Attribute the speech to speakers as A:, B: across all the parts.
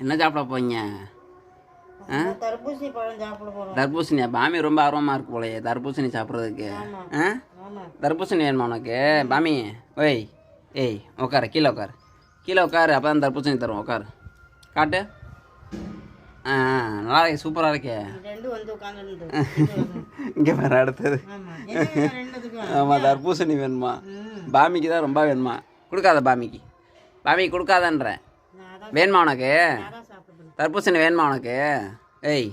A: என்ன சாப்பிட போறீங்க?
B: தர்பூசணி பழம் சாப்பிட போறோம்.
A: தர்பூசணியா? பாமி ரொம்ப ஆர்வமாக இருக்கு போலயே தர்பூசணி சாப்பிட்றதுக்கு. ஆ, தர்பூசணி வேணுமா உனக்கு? பாமி ஓய், ஏய் உட்காரு, கீழே உட்காரு, கீழே உட்காரு, அப்போ தான் தர்பூசணி தரும். உட்காரு, காட்டு. ஆ, நல்லா இருக்கே, சூப்பராக இருக்கே. இங்கே வேற அடுத்தது. ஆமாம், தர்பூசணி வேணுமா? பாமிக்கு தான் ரொம்ப வேணுமா? கொடுக்காத பாமிக்கு, பாமிக்கு கொடுக்காதன்றேன். வேணுமா உனக்கு? தர்பூசணி வேணுமா உனக்கு? ஏய்,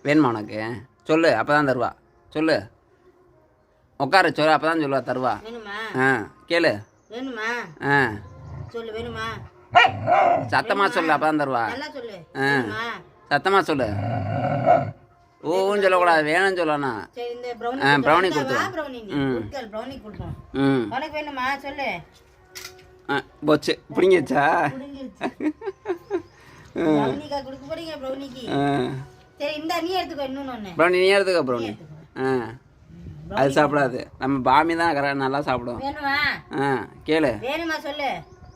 A: வேணுமா உனக்கு? சொல்லு, அப்போ தான் தருவா. சொல்லு, உட்காரு, சொல்லு, அப்போ தான் சொல்லுவா, தருவா. ஆ, கேளு. ஆ, சத்தமாக சொல்லு, அப்போ தான் தருவா. ஆ, சத்தமாக சொல்லு. ஓன்னு சொல்லக்கூடாது, வேணும்னு சொல்லணும். ஆ, ப்ரௌனி கொடுத்துருவோம். ஆ, போச்சு, பிடிங்கிச்சா? ப்ரௌனி நீ எடுத்துக்கோ. ப்ரௌனி ஆ, அது சாப்பிடாது. நம்ம பாமி தான் நல்லா சாப்பிடும். ஆ, கேளு,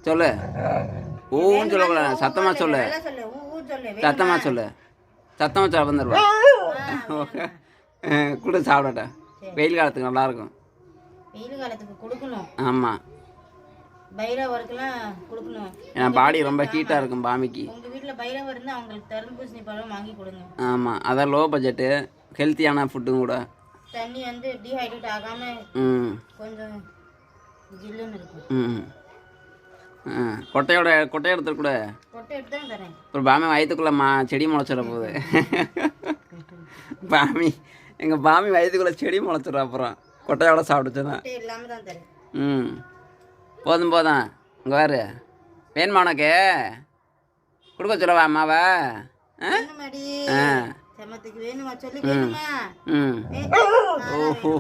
A: சொல்லு. ஊன்னு சொல்லக்கூடாது, சத்தமாக சொல்லு. சத்தமாக சொல்லு, சத்தமாக சொல்ல வந்துடுவா. கூட சாப்பிடட்ட, வெயில் காலத்துக்கு நல்லாயிருக்கும். ஆமாம்,
B: பைரவருக்குலாம் கொடுக்கணும்.
A: ஏன்னா பாடி ரொம்ப ஹீட்டாக இருக்கும் பாமிக்கு.
B: உங்கள் வீட்டில் பைரவர் இருந்தால் அவங்களுக்கு தர்பூசணி பழம் வாங்கி கொடுங்க.
A: ஆமாம், அதான் லோ பட்ஜெட்டு, ஹெல்த்தியான ஃபுட்டும் கூட.
B: தண்ணி வந்து டீஹைட்ரேட் ஆகாமல் கொஞ்சம் ஜில்லுன்னு இருக்கும்.
A: கொட்டையோட கொட்டை எடுத்து கூட
B: கொட்டை எடுத்து தான் தரேன்.
A: அப்புறம் பாமி வயிற்றுக்குள்ளே செடி முளைச்சிட போகுது. பாமி, எங்கள் பாமி வயிற்றுக்குள்ளே செடி முளைச்சிடும். அப்புறம் கொட்டையோட சாப்பிடுச்சுன்னா
B: இல்லாமல் தான் தரேன்.
A: போதும் போதும். இங்கே வேறு வேணுமா உனக்கு? கொடுக்க சொல்லவா அம்மாவை?
B: சமத்துக்கு வேணுமா சொல்லி.
A: ஓஹோ,